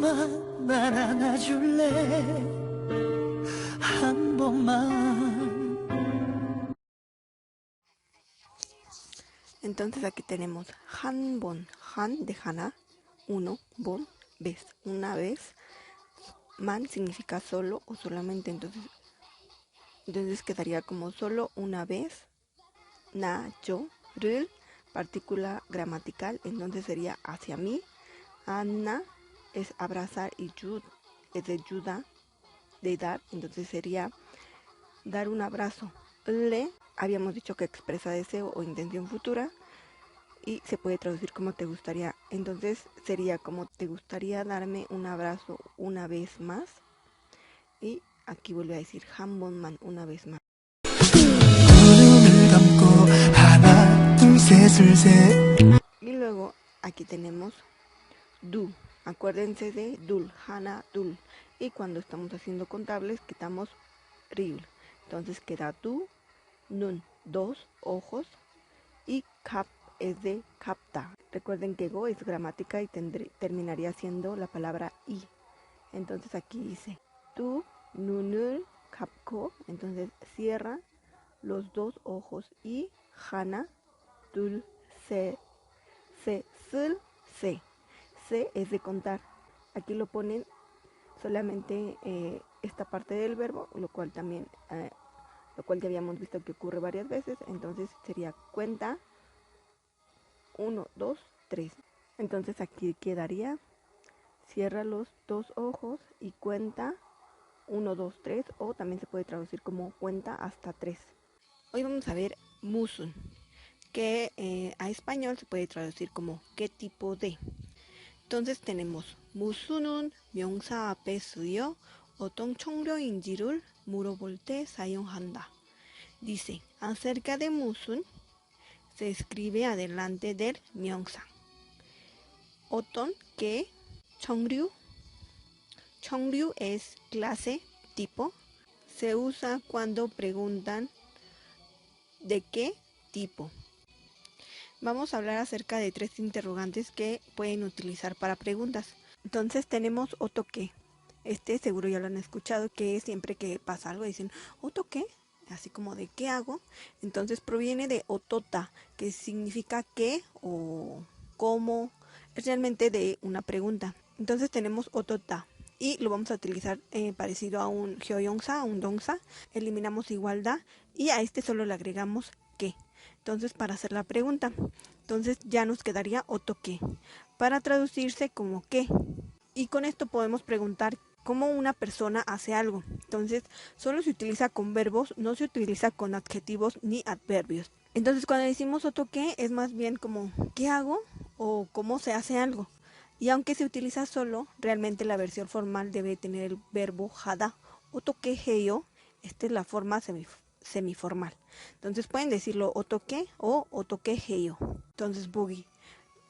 번만 날 안아줄래 한 번만. Entonces aquí tenemos han de hana, uno, bon, vez, una vez. Man significa solo o solamente, entonces quedaría como solo una vez. Na, yo, rul, partícula gramatical, entonces sería hacia mí. Anna es abrazar y yud es de ayuda, de dar, entonces sería dar un abrazo. Le, habíamos dicho que expresa deseo o intención futura y se puede traducir como te gustaría. Entonces sería como te gustaría darme un abrazo una vez más. Y aquí vuelve a decir 한번만 una vez más. Y luego aquí tenemos du. Acuérdense de dul, hana, dul. Y cuando estamos haciendo contables quitamos riul. Entonces queda du, nun, dos ojos. Y cap es de capta. Recuerden que go es gramática y terminaría siendo la palabra i. Entonces aquí dice du nunul capco. Entonces cierra los dos ojos y hana dul se sul se. Se es de contar. Aquí lo ponen solamente esta parte del verbo, lo cual ya habíamos visto que ocurre varias veces. Entonces sería cuenta 1, 2, 3. Entonces aquí quedaría cierra los dos ojos y cuenta 1, 2, 3, o también se puede traducir como cuenta hasta 3. Hoy vamos a ver musun, que a español se puede traducir como qué tipo de. Entonces tenemos 무슨은 명사 앞에 쓰여 어떤 총료인지를 물어볼 때 사용한다. Dice, acerca de 무슨 se escribe adelante del 명사. 어떤, que, 청류. 청류 es clase, tipo. Se usa cuando preguntan de qué tipo. Vamos a hablar acerca de 3 interrogantes que pueden utilizar para preguntas. Entonces tenemos otoque. Este seguro ya lo han escuchado, que siempre que pasa algo dicen otoque, así como de qué hago. Entonces proviene de otota, que significa qué o cómo. Es realmente de una pregunta. Entonces tenemos otota y lo vamos a utilizar parecido a un gyeoyongsa, un dongsa. Eliminamos igualdad y a este solo le agregamos qué. Entonces para hacer la pregunta, entonces ya nos quedaría otoque, para traducirse como qué. Y con esto podemos preguntar cómo una persona hace algo. Entonces solo se utiliza con verbos, no se utiliza con adjetivos ni adverbios. Entonces cuando decimos otoque es más bien como ¿qué hago? O cómo se hace algo. Y aunque se utiliza solo, realmente la versión formal debe tener el verbo hada. Otoque heyo, esta es la forma semiformal. Entonces pueden decirlo otoque o otoque heyo. Entonces boogie.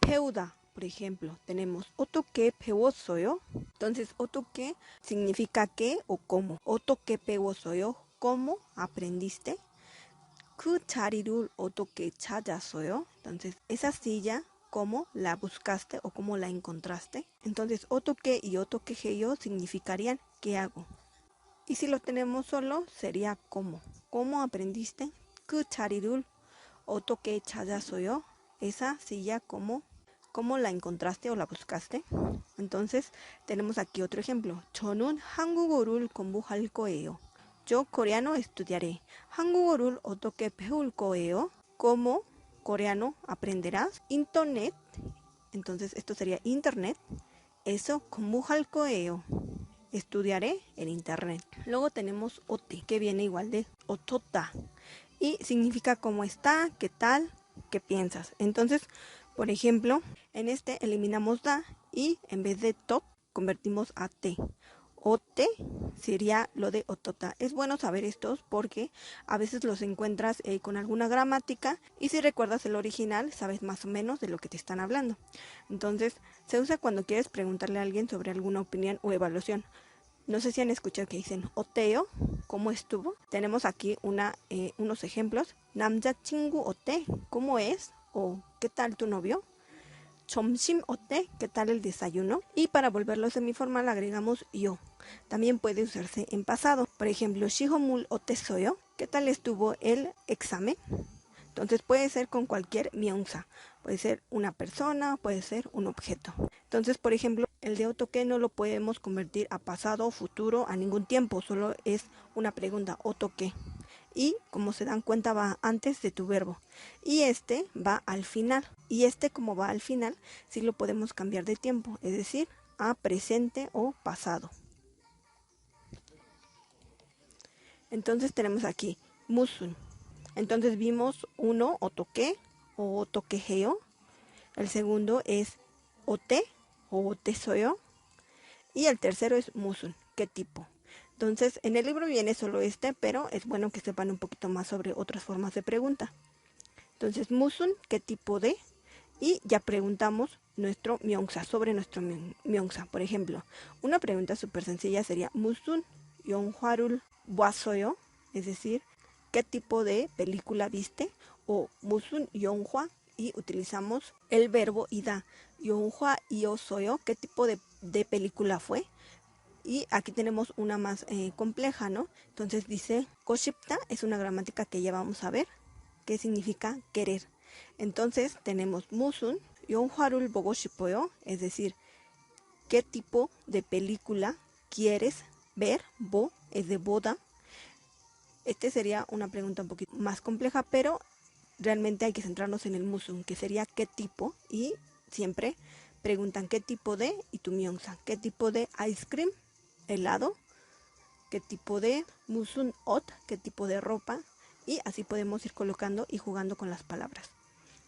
Peuda, por ejemplo, tenemos otoque 배웠어요. Entonces otoque significa qué o cómo. otoque 배웠어요, cómo aprendiste. 그 자리를 어떻게 찾았어요. Entonces esa silla, cómo la buscaste o cómo la encontraste. Entonces otoque y otoque heyo significarían qué hago. Y si lo tenemos solo sería cómo. ¿Cómo aprendiste? 그 자리를 어떻게 찾았어요. Esa silla, cómo la encontraste o la buscaste. Entonces tenemos aquí otro ejemplo. 저는 한국어를 공부할 거예요. Yo coreano estudiaré. 한국어를 어떻게 배울 거예요? ¿Cómo coreano aprenderás? Internet. Entonces esto sería internet. Eso 공부할 거예요. Estudiaré en internet. Luego tenemos ote, que viene igual de otota. Y significa cómo está, qué tal, qué piensas. Entonces, por ejemplo, en este eliminamos da y en vez de tot convertimos a te. Ote sería lo de otota. Es bueno saber estos porque a veces los encuentras con alguna gramática y si recuerdas el original sabes más o menos de lo que te están hablando. Entonces se usa cuando quieres preguntarle a alguien sobre alguna opinión o evaluación. No sé si han escuchado que dicen oteo, ¿cómo estuvo? Tenemos aquí unos ejemplos. 남자친구 어때? ¿Cómo es? O ¿qué tal tu novio? 점심 어때? ¿Qué tal el desayuno? Y para volverlo semiformal agregamos yo. También puede usarse en pasado. Por ejemplo, 시험을 어땠어요? ¿Qué tal estuvo el examen? Entonces puede ser con cualquier 명사. Puede ser una persona, puede ser un objeto. Entonces, por ejemplo, el de 어떻게 no lo podemos convertir a pasado o futuro a ningún tiempo. Solo es una pregunta, 어떻게. Y como se dan cuenta va antes de tu verbo. Y este va al final. Y este como va al final, sí lo podemos cambiar de tiempo. Es decir, a presente o pasado. Entonces tenemos aquí 무슨. Entonces vimos uno, 어떻게 o 어떻게 해요. El segundo es 어때 o 어땠어요. Y el tercero es 무슨, ¿qué tipo? Entonces en el libro viene solo este, pero es bueno que sepan un poquito más sobre otras formas de pregunta. Entonces 무슨, ¿qué tipo de? Y ya preguntamos nuestro 명사, sobre nuestro 명사. Por ejemplo, una pregunta súper sencilla sería 무슨 영화를 봤어요? Es decir, ¿qué tipo de película viste? O 무슨 영화, y utilizamos el verbo ida. 영화이었어요, ¿qué tipo de película fue? Y aquí tenemos una más compleja, ¿no? Entonces dice, 보고 싶다 es una gramática que ya vamos a ver, que significa querer. Entonces tenemos 무슨 영화를 보고 싶어요, es decir, ¿qué tipo de película quieres ver? Bo es de boda. Este sería una pregunta un poquito más compleja, pero realmente hay que centrarnos en el 무슨, que sería qué tipo, y siempre preguntan qué tipo de, y tu 명사, qué tipo de ice cream, helado, qué tipo de 무슨 옷, qué tipo de ropa, y así podemos ir colocando y jugando con las palabras.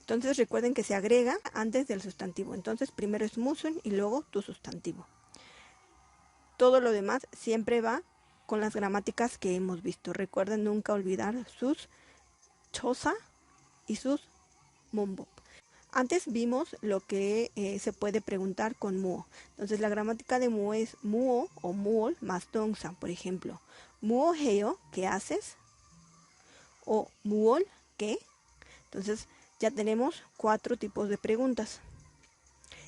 Entonces recuerden que se agrega antes del sustantivo. Entonces primero es 무슨 y luego tu sustantivo. Todo lo demás siempre va con las gramáticas que hemos visto. Recuerden nunca olvidar sus chosa y sus mombo. Antes vimos lo que se puede preguntar con muo. Entonces la gramática de muo es muo o muol más 동사. Por ejemplo, muo 해요, ¿qué haces? O muol, ¿qué? Entonces ya tenemos 4 tipos de preguntas.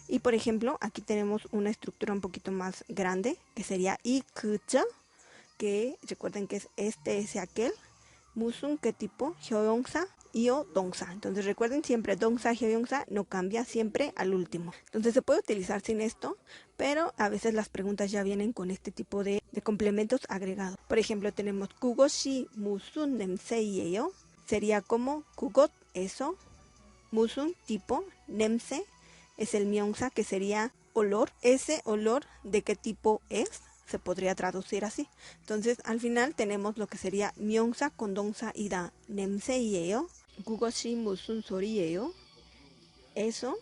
Y por ejemplo, aquí tenemos una estructura un poquito más grande, que sería y 그저, que recuerden que es este, ese, aquel. 무슨, ¿qué tipo? 형용사, io, 동사. Entonces recuerden siempre 동사, 형용사 no cambia, siempre al último. Entonces se puede utilizar sin esto, pero a veces las preguntas ya vienen con este tipo de complementos agregados. Por ejemplo, tenemos 그것이 무슨 냄새예요? Sería como 그것, eso, 무슨, tipo, 냄새 es el 명사, que sería olor. Ese olor, ¿de qué tipo es? Se podría traducir así. Entonces al final tenemos lo que sería 명사 con 동사 이다. 냄새예요. 그것이 무슨 소리예요? Eso.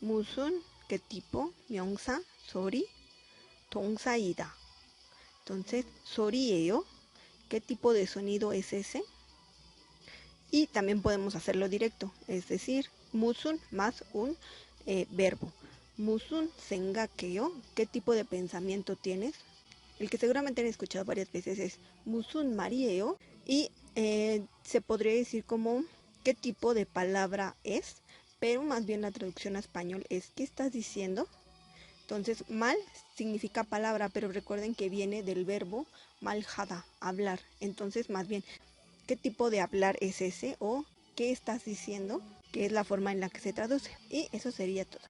무슨, ¿qué tipo? 명사, 소리, 동사이다. Entonces 소리예요. ¿Qué tipo de sonido es ese? Y también podemos hacerlo directo, es decir, 무슨 más un verbo. 무슨 생각해요? ¿Qué tipo de pensamiento tienes? El que seguramente han escuchado varias veces es 무슨 말이에요? Y se podría decir como qué tipo de palabra es, pero más bien la traducción a español es ¿qué estás diciendo? Entonces mal significa palabra, pero recuerden que viene del verbo 말하다, hablar. Entonces más bien ¿qué tipo de hablar es ese? O ¿qué estás diciendo? Que es la forma en la que se traduce. Y eso sería todo.